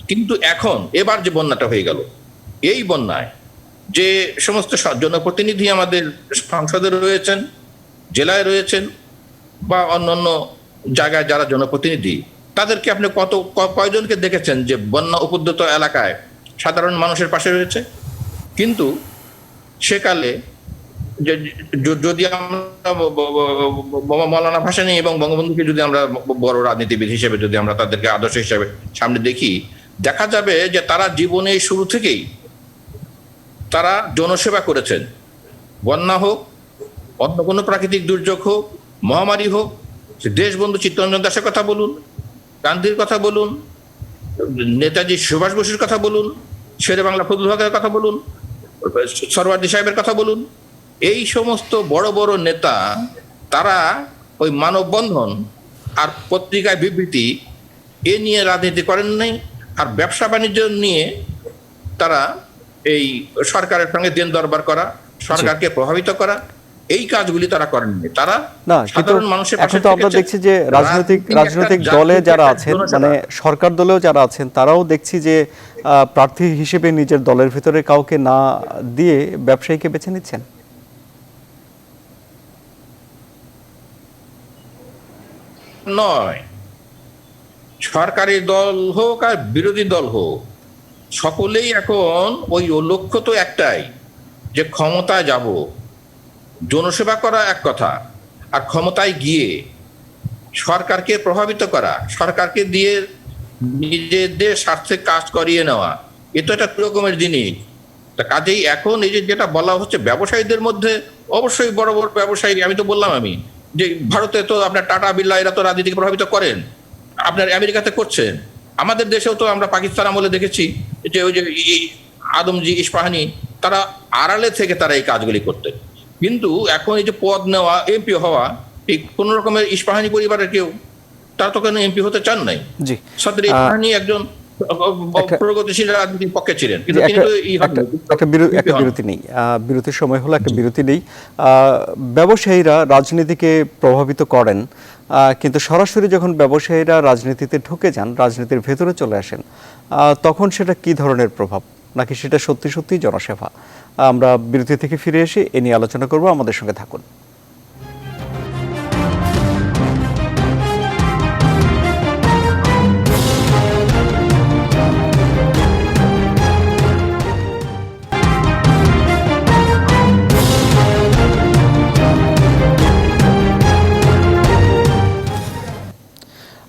কিন্তু এখন এবার যে বন্যাটা হয়ে গেল, এই বন্যায় যে সমস্ত জনপ্রতিনিধি আমাদের সংসদে রয়েছেন, জেলায় রয়েছেন বা অন্যান্য জায়গায় যারা জনপ্রতিনিধি, তাদেরকে আপনি কয়জনকে দেখেছেন যে বন্যা উপদ্রুত এলাকায় সাধারণ মানুষের পাশে রয়েছে? কিন্তু সেকালে যদি আমরা মৌলানা ভাসানী এবং বঙ্গবন্ধুকে যদি আমরা বড় রাজনীতিবিদ হিসেবে যদি আমরা তাদেরকে আদর্শ হিসেবে সামনে দেখি, দেখা যাবে যে তারা জীবনের শুরু থেকেই তারা জনসেবা করেছেন। বন্যা হোক, অন্য কোনো প্রাকৃতিক দুর্যোগ হোক, মহামারী হোক, দেশবন্ধু চিত্তরঞ্জন দাসের কথা বলুন, গান্ধীর কথা বলুন, নেতাজি সুভাষ বসুর কথা বলুন, শেরে বাংলা ফজলুল হকের কথা বলুন, সরওয়ার্দী সাহেবের কথা বলুন, এই সমস্ত বড় বড় নেতা তারা ওই মানববন্ধন আর পত্রিকায় বিবৃতি এ নিয়ে রাজনীতি করেন নাই, আর ব্যবসা বাণিজ্য নিয়ে তারা এই সরকারের সঙ্গে দেন দরবার করা, সরকারকে প্রভাবিত করা, এই কাজগুলি তারা করেননি। তারা না, কিন্তু এখন তো আমরা দেখছি যে রাজনৈতিক দলে যারা আছেন, মানে সরকার দলেও যারা আছেন, তারাও দেখছি যে প্রার্থী হিসেবে নিজের দলের ভিতরে কাউকে না দিয়ে ব্যবসায়ীকে বেছে নিচ্ছেন। নয়, সরকারি দল হোক আর বিরোধী দল হোক, সকলেই এখন ওই লক্ষ্য তো একটাই, যে ক্ষমতায় যাব। জনসেবা করা এক কথা, আর ক্ষমতায় গিয়ে সরকারকে প্রভাবিত করা, সরকারকে দিয়ে নিজেদের স্বার্থে কাজ করিয়ে নেওয়া, এ তো একটা রকমের জিনিস। তা কাজেই এখন এই যে যেটা বলা হচ্ছে ব্যবসায়ীদের মধ্যে, অবশ্যই বড় বড় ব্যবসায়ী, আমি তো বললাম আমি যে ভারতে তো আপনার টাটা বিড়লা এরা তো রাজনীতিকে প্রভাবিত করেন, আপনার আমেরিকাতে করছেন, আমাদের দেশেও তো আমরা পাকিস্তান আমলে দেখেছি যে ওই যে আদমজি ইস্পাহানি, তারা আড়ালে থেকে তারা এই কাজগুলি করতেন। কিন্তু এখন এই যে পদ নেওয়া, এমপি হওয়া, এই কোন রকমের ইস্পাহানি পরিবারের কেউ তারা তো কেন এমপি হতে চান নাই। জি, সদর ইস্পাহানি একজন প্রগতিশীল রাজনীতির পক্ষে ছিলেন, কিন্তু একটা বিরতি নেই, বিরতির সময় হলো, একটা বিরতি নেই। ব্যবসায়ীরা রাজনীতিকে প্রভাবিত করেন, কিন্তু সরাসরি যখন ব্যবসায়ীরা রাজনীতিতে ঢুকে যান, রাজনীতির ভেতরে চলে আসেন, তখন সেটা কি ধরনের প্রভাব, নাকি সেটা সত্যি সত্যি জনসেবা? আমরা বিরতি থেকে ফিরে এসে এ নিয়ে আলোচনা করব, আমাদের সঙ্গে থাকুন।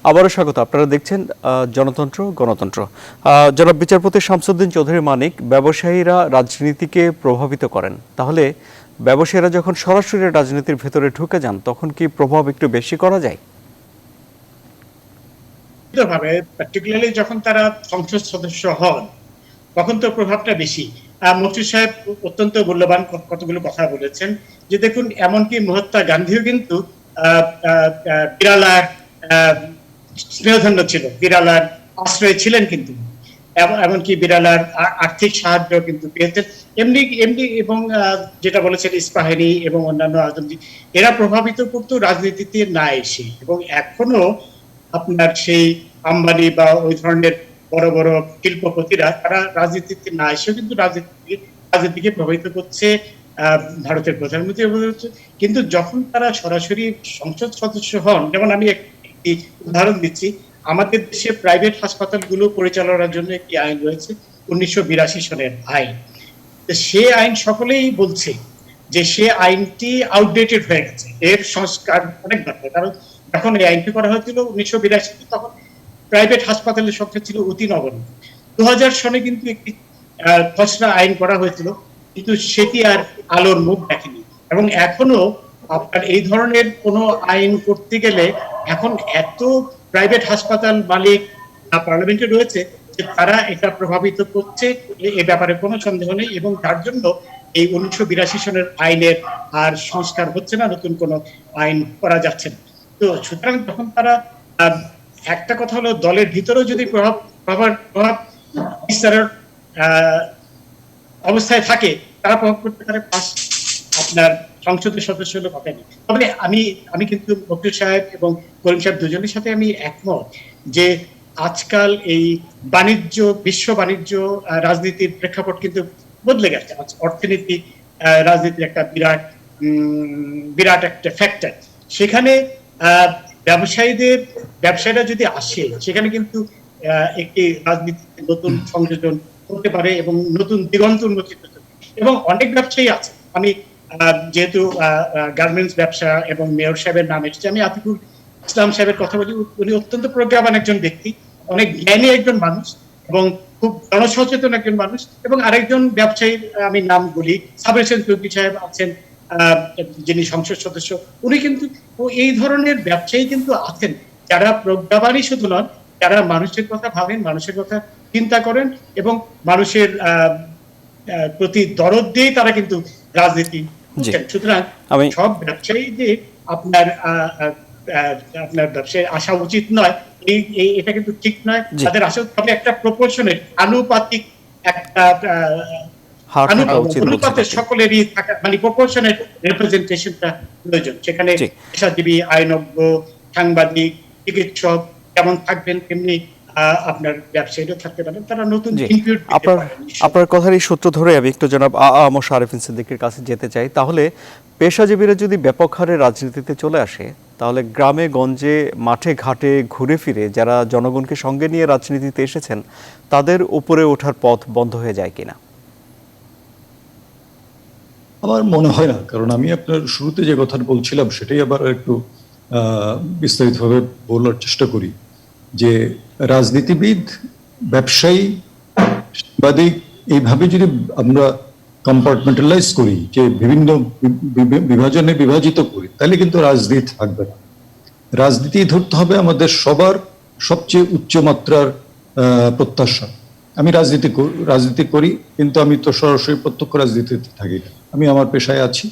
আবারও স্বাগত। আপনারা দেখছেন জনতন্ত্র গণতন্ত্র। জনাব বিচারপতি শামসুদ্দিন চৌধুরী মানিক, ব্যবসায়ীরা রাজনীতিকে প্রভাবিত করেন, তাহলে ব্যবসায়ীরা যখন সরাসরি রাজনীতির ভেতরে ঢুকে যান, তখন কি প্রভাব একটু বেশি করা যায়? পার্টিকুলারলি যখন তারা সংসদ সদস্য হন, তখন তো প্রভাবটা বেশি। মন্ত্রী সাহেব অত্যন্ত মূল্যবান কতগুলো কথা বলেছেন, যে দেখুন এমনকি মহাত্মা গান্ধীও কিন্তু বিড়ালার স্নেহধন্য ছিল, বিড়ালার আশ্রয় ছিলেন, কিন্তু এমনকি বিড়ালার আর্থিক সাহায্য কিন্তু পেয়েছেন। এমনি এবং যেটা বলেছেন ইস্পাহানি এবং অন্যান্য আজমজি, এরা প্রভাবিত করতো রাজনীতিতে না এসে, এবং এখনো আপনার সেই আম্বানি বা ওই ধরনের বড় বড় শিল্পপতিরা তারা রাজনীতিতে না এসেও কিন্তু রাজনীতিকে প্রভাবিত করছে ভারতের প্রধানমন্ত্রী। কিন্তু যখন তারা সরাসরি সংসদ সদস্য হন, যেমন আমি একটি উদাহরণ দিচ্ছি, আমাদের দেশে প্রাইভেট হাসপাতালগুলো পরিচালনার জন্য একটি আইন রয়েছে, 1982 সনের আইন। সে আইন সকলেই বলছে যে সে আইনটি আউটডেটেড হয়ে গেছে, এর সংস্কার অনেক দরকার। কারণ যখন এই আইনটি করা হয়েছিল 1982, তখন প্রাইভেট হাসপাতালের সংখ্যা ছিল অতি নগণ্য। 2000 সনে কিন্তু একটি খসড়া আইন করা হয়েছিল, কিন্তু সেটি আর আলোর মুখ দেখেনি। এবং এখনো আপনার এই ধরনের কোনো আইন করতে গেলে এখন এত প্রাইভেট হাসপাতাল মালিক পার্লামেন্টে রয়েছে যে তারা এটা প্রভাবিত করছে, এ ব্যাপারে কোনো সন্দেহ নেই। এবং তার জন্য এই 1982 সনের আইনের আর সংস্কার হচ্ছে না, নতুন কোনো আইন করা যাচ্ছে না। তো সুতরাং যখন তারা একটা কথা হলো, দলের ভিতরেও যদি প্রভাব বিস্তারের অবস্থায় থাকে, তারা প্রভাব করতে পারে। আপনার সংসদের সদস্য হলো কথা নেই। তবে আমি কিন্তু বকরি সাহেব এবং করিম সাহেব দুজনের সাথে আমি একমত যে আজকাল এই বিশ্ব বাণিজ্য রাজনীতির প্রেক্ষাপট কিন্তু বদলে গেছে। অর্থনীতি রাজনীতির একটা বিরাট একটা ফ্যাক্টর। সেখানে ব্যবসায়ীরা যদি আসে, সেখানে কিন্তু একটি রাজনীতিতে নতুন সংযোজন করতে পারে এবং নতুন দিগন্ত উন্মোচিত হতে পারে। এবং অনেক ব্যবসায়ী আছে, আমি যেহেতু গার্মেন্টস ব্যবসা এবং মেয়র সাহেবের নাম এসেছে, আমি আতিকুল ইসলাম সাহেবের কথা বলি। উনি অত্যন্ত প্রজ্ঞাবান একজন ব্যক্তি, অনেক জ্ঞানী একজন মানুষ এবং খুব জনসচেতন একজন মানুষ। এবং আরেকজন ব্যবসায়ীর আমি নাম বলি, সাবের চৌধুরী সাহেব আছেন, যিনি সংসদ সদস্য। উনি কিন্তু এই ধরনের ব্যবসায়ী কিন্তু আছেন যারা প্রজ্ঞাবানই শুধু নন, যারা মানুষের কথা ভাবেন, মানুষের কথা চিন্তা করেন এবং মানুষের প্রতি দরদ দিয়ে তারা কিন্তু রাজনীতি করছেন। সুতরাং সব ব্যবসায়ী যে আপনার ব্যবসায় আসা উচিত নয়, এটা কিন্তু ঠিক নয়। তাদের আসা তবে একটা প্রপোর্শনের আনুপাতিক একটা অনুপাতের সকলেরই থাকা, মানে প্রপোর্শনের রিপ্রেজেন্টেশনটা প্রয়োজন। সেখানে পেশাজীবী, আইনজ্ঞ, সাংবাদিক, চিকিৎসক যেমন থাকবেন, তেমনি আপনার ব্যবসায়ীরা থাকতে পারেন, তারা নতুন ইনপুট। আপনার কথার এই সূত্র ধরে আমি একটু জনাব আরিফিন সিদ্দিকীর কাছে যেতে চাই। তাহলে পেশাজীবীরা যদি ব্যাপক হারে রাজনীতিতে চলে আসে, তাহলে গ্রামে গঞ্জে মাঠে ঘাটে ঘুরে ফিরে যারা জনগণকে সঙ্গে নিয়ে রাজনীতিতে এসেছেন, তাদের উপরে ওঠার পথ বন্ধ হয়ে যায় কিনা? আমার মনে হয় না, কারণ আমি আপনার শুরুতে যে কথা বলছিলাম সেটাই আবার একটু বিস্তারিতভাবে বলার চেষ্টা করি যে রাজনীতিবিদ, ব্যবসায়ী, সাংবাদিক এইভাবে যদি আমরা কম্পার্টমেন্টালাইজ করি, যে বিভিন্ন বিভাজনে বিভাজিত করি, তাহলে কিন্তু রাজনীতি থাকবে না। রাজনীতি ধরতে হবে আমাদের সবার সবচেয়ে উচ্চমাত্রার প্রত্যাশা। আমি রাজনীতি করি, কিন্তু আমি তো সরাসরি প্রত্যক্ষ রাজনীতিতে থাকি না। আমি আমার পেশায় আছি,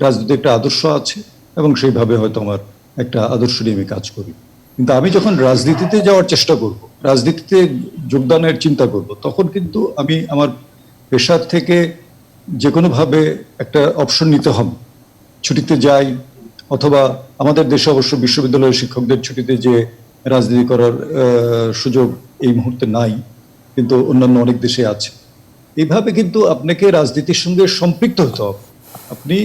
রাজনীতি একটা আদর্শ আছে এবং সেইভাবে হয়তো আমার একটা আদর্শ নিয়ে আমি কাজ করি। কিন্তু আমি যখন রাজনীতিতে যাওয়ার চেষ্টা করব, রাজনীতিতে যোগদানের চিন্তা করব, তখন কিন্তু আমি আমার পেশার থেকে যে কোনোভাবে একটা অপশন নিতে হবে। ছুটিতে যাই, অথবা আমাদের দেশে অবশ্য বিশ্ববিদ্যালয়ের শিক্ষকদের ছুটিতে যে রাজনীতি করার সুযোগ এই মুহূর্তে নাই, কিন্তু অন্যান্য অনেক দেশে আছে। এইভাবে কিন্তু আপনাকে রাজনীতির সঙ্গে সম্পৃক্ত হতে হবে। আপনি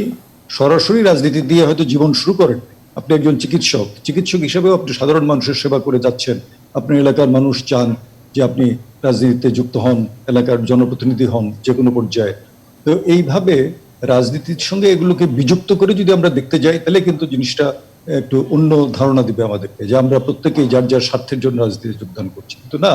সরাসরি রাজনীতি দিয়ে হয়তো জীবন শুরু করেন, আপনি একজন চিকিৎসক হিসেবেও আপনি সাধারণ মানুষের সেবা করে যাচ্ছেন। আপনার এলাকার মানুষ চান যে আপনি রাজনীতিতে যুক্ত হন, এলাকার জনপ্রতিনিধি হন যে কোনো পর্যায়ে। তো এইভাবে রাজনীতির সঙ্গে এগুলোকে বিযুক্ত করে যদি আমরা দেখতে যাই, তাহলে কিন্তু জিনিসটা একটু অন্য ধারণা দিবে আমাদেরকে, যে আমরা প্রত্যেকেই যার যার স্বার্থের জন্য রাজনীতিতে যোগদান করছি। কিন্তু না,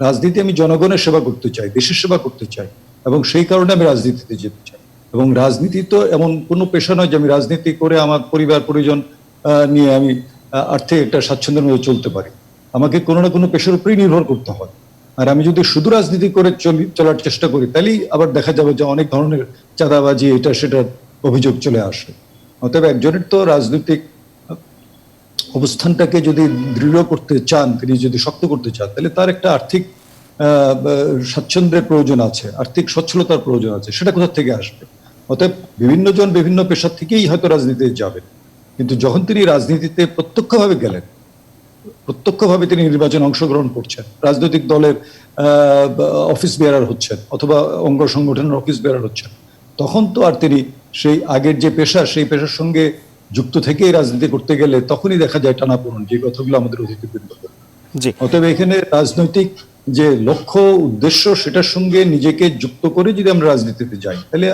রাজনীতি আমি জনগণের সেবা করতে চাই, দেশের সেবা করতে চাই, এবং সেই কারণে আমি রাজনীতিতে যেতে চাই। এবং রাজনীতি তো এমন কোনো পেশা নয় যে আমি রাজনীতি করে আমার পরিবার পরিজন নিয়ে আমি আর্থিক একটা স্বাচ্ছন্দ্যের মধ্যে চলতে পারি। আমাকে কোনো না কোনো পেশার উপরেই নির্ভর করতে হয়। আর আমি যদি শুধু রাজনীতি করে চলার চেষ্টা করি, তাহলেই আবার দেখা যাবে যে অনেক ধরনের চাঁদাবাজি, এটা সেটার অভিযোগ চলে আসে। অতএব একজনের তো রাজনৈতিক অবস্থানটাকে যদি দৃঢ় করতে চান, তিনি যদি শক্ত করতে চান, তাহলে তার একটা আর্থিক স্বাচ্ছন্দ্যের প্রয়োজন আছে, আর্থিক সচ্ছলতার প্রয়োজন আছে। সেটা কোথা থেকে আসবে? অতএব বিভিন্ন জন বিভিন্ন পেশা থেকেই হয়তো রাজনীতিতে যাবেন, কিন্তু যখন তিনি রাজনীতিতে প্রত্যক্ষভাবে গেলেন, প্রত্যক্ষভাবে তিনি নির্বাচনে অংশগ্রহণ করছেন, রাজনৈতিক দলের অফিস বেয়ারার হচ্ছেন, অথবা অঙ্গ সংগঠনের অফিস বেয়ারার হচ্ছেন, তখন তো আর তিনি সেই আগের যে পেশা, সেই পেশার সঙ্গে যুক্ত থেকেই রাজনীতি করতে গেলে তখনই দেখা যায় টানাপোড়েন, যে কথাগুলো আমাদের অতিথিবৃন্দ বলেন। অতএব এখানে রাজনৈতিক যে লক্ষ্য উদ্দেশ্য, সেটার সঙ্গে নিজেকে যুক্ত করে যদি আমরা রাজনীতিতে যাই, তাহলে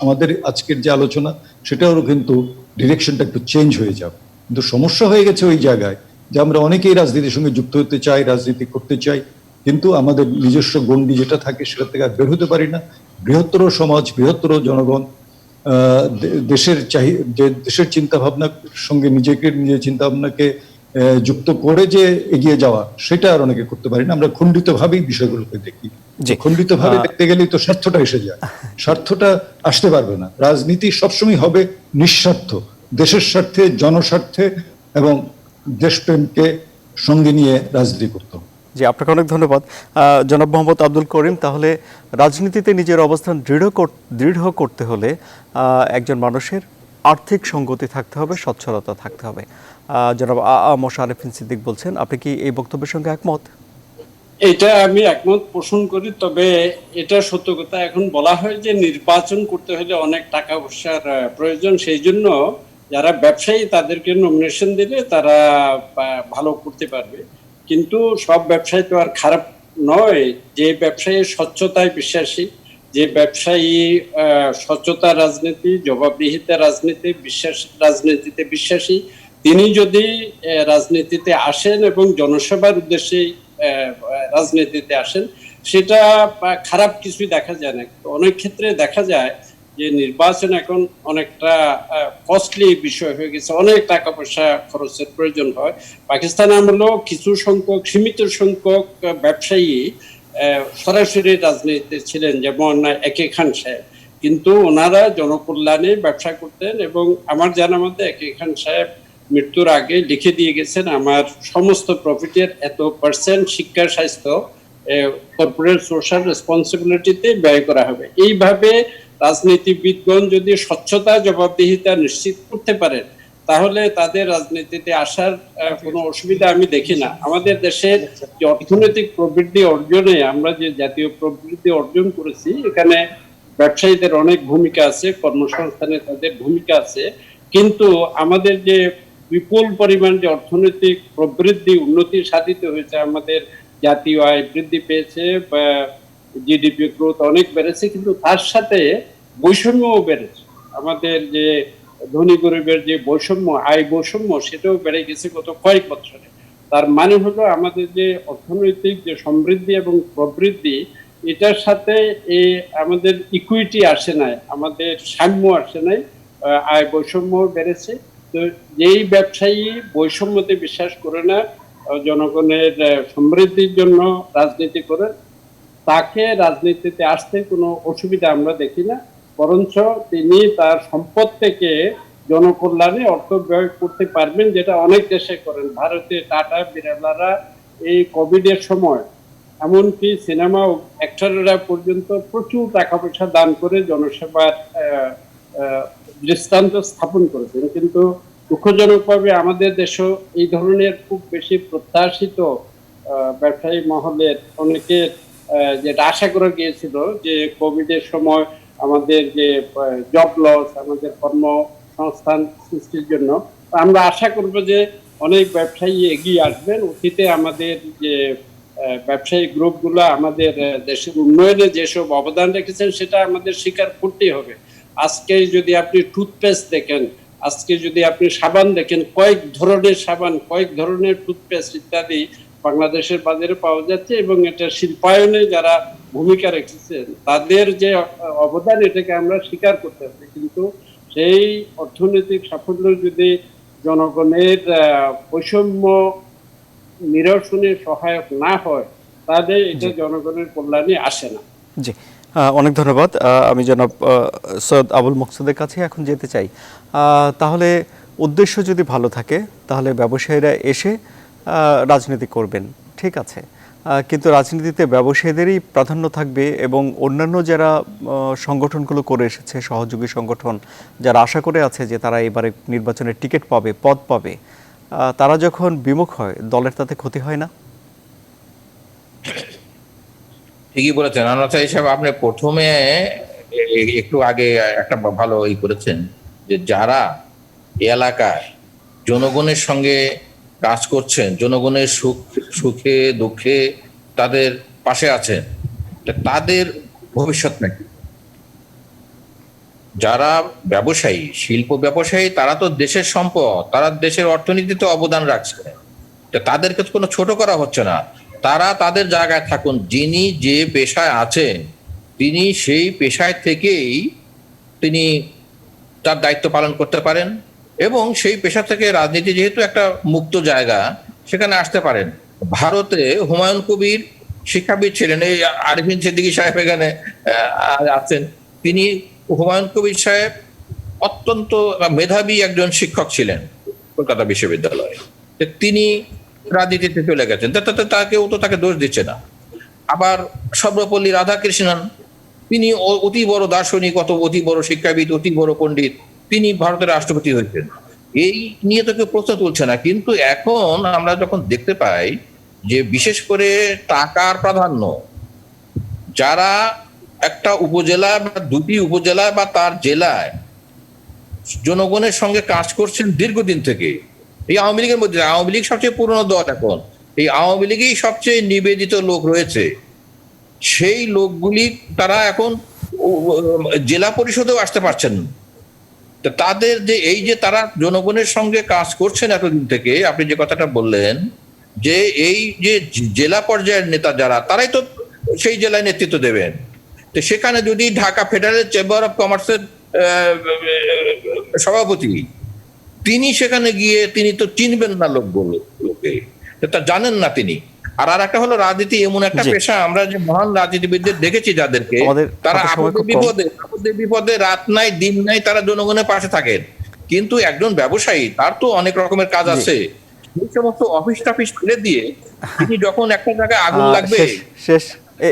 আমাদের আজকের যে আলোচনা, সেটাও কিন্তু ডিরেকশনটা একটু চেঞ্জ হয়ে যাবে। কিন্তু সমস্যা হয়ে গেছে ওই জায়গায় যে আমরা অনেকেই রাজনীতির সঙ্গে যুক্ত হতে চাই, রাজনীতি করতে চাই, কিন্তু আমাদের নিজস্ব গণ্ডি যেটা থাকে সেটা থেকে আর বের হতে পারি না। বৃহত্তর সমাজ, বৃহত্তর জনগণ, দেশের যে দেশের চিন্তা ভাবনার সঙ্গে নিজের চিন্তা ভাবনাকে যুক্ত করে যে এগিয়ে যাওয়া, সেটা আর অনেকে করতে পারি না। আমরা খণ্ডিত ভাবেই বিষয়গুলোকে দেখি। খণ্ডিত ভাবে দেখতে গেলেই তো স্বার্থটা এসে যায়, স্বার্থটা আসতে পারবে না। রাজনীতি সবসময় হবে নিঃস্বার্থ, দেশের স্বার্থে, জনস্বার্থে এবং দেশপ্রেমকে সঙ্গে নিয়ে রাজনীতি করতে হবে। জি, আপনাকে অনেক ধন্যবাদ জনাব মোহাম্মদ আব্দুল করিম। তাহলে রাজনীতিতে নিজের অবস্থান দৃঢ় করতে হলে একজন মানুষের আর্থিক সঙ্গতি থাকতে হবে, সচ্ছলতা থাকতে হবে। জনাব মোশাররফ সিদ্দিক বলছেন, আপনি কি এই বক্তব্যের সঙ্গে একমত? এটা আমি একমত পোষণ করি, তবে এটা সত্য কথা। এখন বলা হয় যে নির্বাচন করতে হলে অনেক টাকা পয়সার প্রয়োজন, সেই জন্য যারা ব্যবসায়ী তাদেরকে নমিনেশন দিলে তারা ভালো করতে পারবে। কিন্তু সব ব্যবসায়ী তো আর খারাপ নয়। যে ব্যবসায়ী স্বচ্ছতায় বিশ্বাসী, যে ব্যবসায়ী স্বচ্ছতা রাজনীতি, জবাবদিহিতা রাজনীতিতে বিশ্বাসী, তিনি যদি রাজনীতিতে আসেন এবং জনসেবার উদ্দেশ্যে রাজনীতিতে আসেন, সেটা খারাপ কিছুই দেখা যায় না। অনেক ক্ষেত্রে দেখা যায় যে নির্বাচন এখন অনেকটা কস্টলি বিষয় হয়ে গেছে, অনেক টাকা পয়সা খরচের প্রয়োজন হয়। পাকিস্তান আমলেও কিছু সংখ্যক, সীমিত সংখ্যক ব্যবসায়ী সরাসরি রাজনীতিতে ছিলেন, যেমন একে খান সাহেব, কিন্তু ওনারা জনকল্যাণে ব্যবসা করতেন। এবং আমার জানা মতে একে খান সাহেব মৃত্যুর আগে লিখে দিয়ে গেছেন, আমার সমস্ত প্রফিটের এত % শিক্ষা, স্বাস্থ্য, কর্পোরেট সোশ্যাল রেসপন্সিবিলিটিতে ব্যয় করা হবে। এইভাবে রাজনীতিবিদগণ যদি স্বচ্ছতা, জবাবদিহিতা নিশ্চিত করতে পারেন, তাহলে তাদের রাজনীতিতে আসার কোনো অসুবিধা আমি দেখি না। আমাদের দেশের যে অর্থনৈতিক প্রবৃদ্ধি অর্জনে আমরা যে জাতীয় প্রবৃদ্ধি অর্জন করেছি, এখানে ব্যবসায়ীদের অনেক ভূমিকা আছে, কর্মসংস্থানে তাদের ভূমিকা আছে, কিন্তু আমাদের যে বিপুল পরিমাণ যে অর্থনৈতিক প্রবৃদ্ধি, উন্নতি সাধিত হয়েছে, আমাদের জাতীয় আয় বৃদ্ধি পেয়েছে, জিডিপি গ্রোথ অনেক বেড়েছে, কিন্তু তার সাথে বৈষম্যও বেড়েছে। আমাদের যে ধনী গরিবের যে বৈষম্য, আয় বৈষম্য, সেটাও বেড়ে গেছে গত কয়েক বছরে। তার মানে হলো আমাদের যে অর্থনৈতিক যে সমৃদ্ধি এবং প্রবৃদ্ধি, এটার সাথে আমাদের ইকুইটি আসে নাই, আমাদের সাম্য আসে নাই, আয় বৈষম্য বেড়েছে। তো যেই ব্যবসায়ী বৈষম্যতে বিশ্বাস করে না, জনগণের সমৃদ্ধির জন্য রাজনীতি করে, তাকে রাজনীতিতে আসতে কোনো অসুবিধা আমরা দেখি না। বরঞ্চ তিনি তার সম্পদ থেকে জনকল্যাণে অর্থ ব্যয় করতে পারবেন, যেটা অনেক দেশে করেন। ভারতে টাটা, বিড়লারা এই কোভিডের সময় এমনকি সিনেমা অ্যাক্টররা পর্যন্ত প্রচুর টাকা পয়সা দান করে জনসেবার দৃষ্টান্ত স্থাপন করেছেন। কিন্তু দুঃখজনকভাবে আমাদের দেশও এই ধরনের খুব বেশি প্রত্যাশিত ব্যবসায়ী মহলের অনেকের যেটা আশা করে গিয়েছিল যে কোভিডের সময় আমাদের যে জব লস, আমাদের কর্মসংস্থান সৃষ্টির জন্য, আমরা আশা করব যে অনেক ব্যবসায়ী এগিয়ে আসবেন। অতীতে আমাদের যে ব্যবসায়ী গ্রুপগুলো আমাদের দেশের উন্নয়নে যেসব অবদান রেখেছেন, সেটা আমাদের স্বীকার করতেই হবে। আজকে যদি আপনি টুথপেস্ট দেখেন, আজকে যদি আপনি সাবান দেখেন, কয়েক ধরনের সাবান, কয়েক ধরনের টুথপেস্ট ইত্যাদি বাংলাদেশের বাজারে পাওয়া যাচ্ছে, এবং এটা শিল্পায়নে যারা ভূমিকা রেখেছেন তাদের যে অবদান, এটাকে আমরা স্বীকার করতে হবে। কিন্তু সেই অর্থনৈতিক সাফল্য যদি জনগণের বৈষম্য নিরসনে সহায়ক না হয়, তাহলে এটা জনগণের কল্যাণে আসে না। জি, অনেক ধন্যবাদ। আমি জনাব সৈয়দ আবুল মকসুদের কাছে এখন যেতে চাই। তাহলে উদ্দেশ্য যদি ভালো থাকে, তাহলে ব্যবসায়ীরা এসে রাজনীতি করবেন, ঠিক আছে, কিন্তু রাজনীতিতে ব্যবসায়ীদেরই প্রাধান্য থাকবে, এবং অন্যান্য যারা সংগঠনগুলো করে এসেছে, সহযোগী সংগঠন যারা আশা করে আছে যে তারা এবারে নির্বাচনের টিকিট পাবে, পদ পাবে, তারা যখন বিমুখ হয়, দলের তাতে ক্ষতি হয় না? ঠিকই বলেছেন আনোয়ার হিসাবে। আপনি প্রথমে একটু আগে একটা ভালো করেছেন যে যারা এলাকায় জনগণের সঙ্গে কাজ করছেন, জনগণের সুখে দুঃখে তাদের পাশে আছেন, তাদের ভবিষ্যৎ নাকি যারা ব্যবসায়ী, শিল্প ব্যবসায়ী, তারা তো দেশের সম্পদ, তারা দেশের অর্থনীতিতে অবদান রাখছে, তো তাদেরকে তো কোনো ছোট করা হচ্ছে না। তারা তাদের জায়গায় থাকুন। যিনি যে পেশায় আছেন তিনি সেই পেশায় থেকেই তিনি তার দায়িত্ব পালন করতে পারেন, এবং সেই পেশা থেকে রাজনীতি যেহেতু একটা মুক্ত জায়গা, সেখানে আসতে পারেন। ভারতে হুমায়ুন কবির শিক্ষাবিদ ছিলেন, এই আরিফিন সিদ্দিকী সাহেব এখানে আছেন। তিনি, হুমায়ুন কবির সাহেব অত্যন্ত মেধাবী একজন শিক্ষক ছিলেন কলকাতা বিশ্ববিদ্যালয়ে। তো তিনি রাজনীতিতে চলে গেছেন, তাকেও তো তাকে দোষ দিচ্ছে না। আবার সর্বপল্লী রাধাকৃষ্ণন, তিনি অতি বড় দার্শনিক, অতি বড় শিক্ষাবিদ, অতি বড় পণ্ডিত, তিনি ভারতের রাষ্ট্রপতি হয়েছেন। এই নিয়ে তো কেউ প্রশ্ন তুলছে না। কিন্তু এখন আমরা যখন দেখতে পাই যে বিশেষ করে টাকার প্রাধান্য, যারা একটা উপজেলা বা দুটি উপজেলা বা তার জেলায় জনগণের সঙ্গে কাজ করছেন দীর্ঘদিন থেকে, এই আওয়ামী লীগের মধ্যে, আওয়ামী লীগ সবচেয়ে পুরনো দল, এখন এই আওয়ামী লীগেই সবচেয়ে নিবেদিত লোক রয়েছে, সেই লোকগুলি তারা এখন জেলা পরিষদেও আসতে পারছেন না। তাদের যে এই যে তারা জনগণের সঙ্গে কাজ করছেন এতদিন থেকে, আপনি যে কথাটা বললেন যে এই যে জেলা পর্যায়ের নেতা যারা, তারাই তো সেই জেলায় নেতৃত্ব দেবেন। তো সেখানে যদি ঢাকা ফেডারেল চেম্বার অফ কমার্সের সভাপতি, তিনি সেখানে গিয়ে তিনি তো চিনবেন না লোকে, তা জানেন না তিনি। আর একটা হলো রাজনীতি এমন একটা পেশা, আমরা যে মহান রাজনীতিবিদদের দেখেছি যাদেরকে, তারা আপদে বিপদে রাত নাই দিন নাই তারা জনগণের পাশে থাকেন। কিন্তু একজন ব্যবসায়ী, তার তো অনেক রকমের কাজ আছে, এই সমস্ত অফিস টফিস ফেলে দিয়ে তিনি যখন একটা জায়গায় আগুন লাগবে, শেষ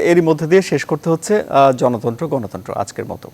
এরই মধ্যে দিয়ে শেষ করতে হচ্ছে। জনতন্ত্র গণতন্ত্র আজকের মতো।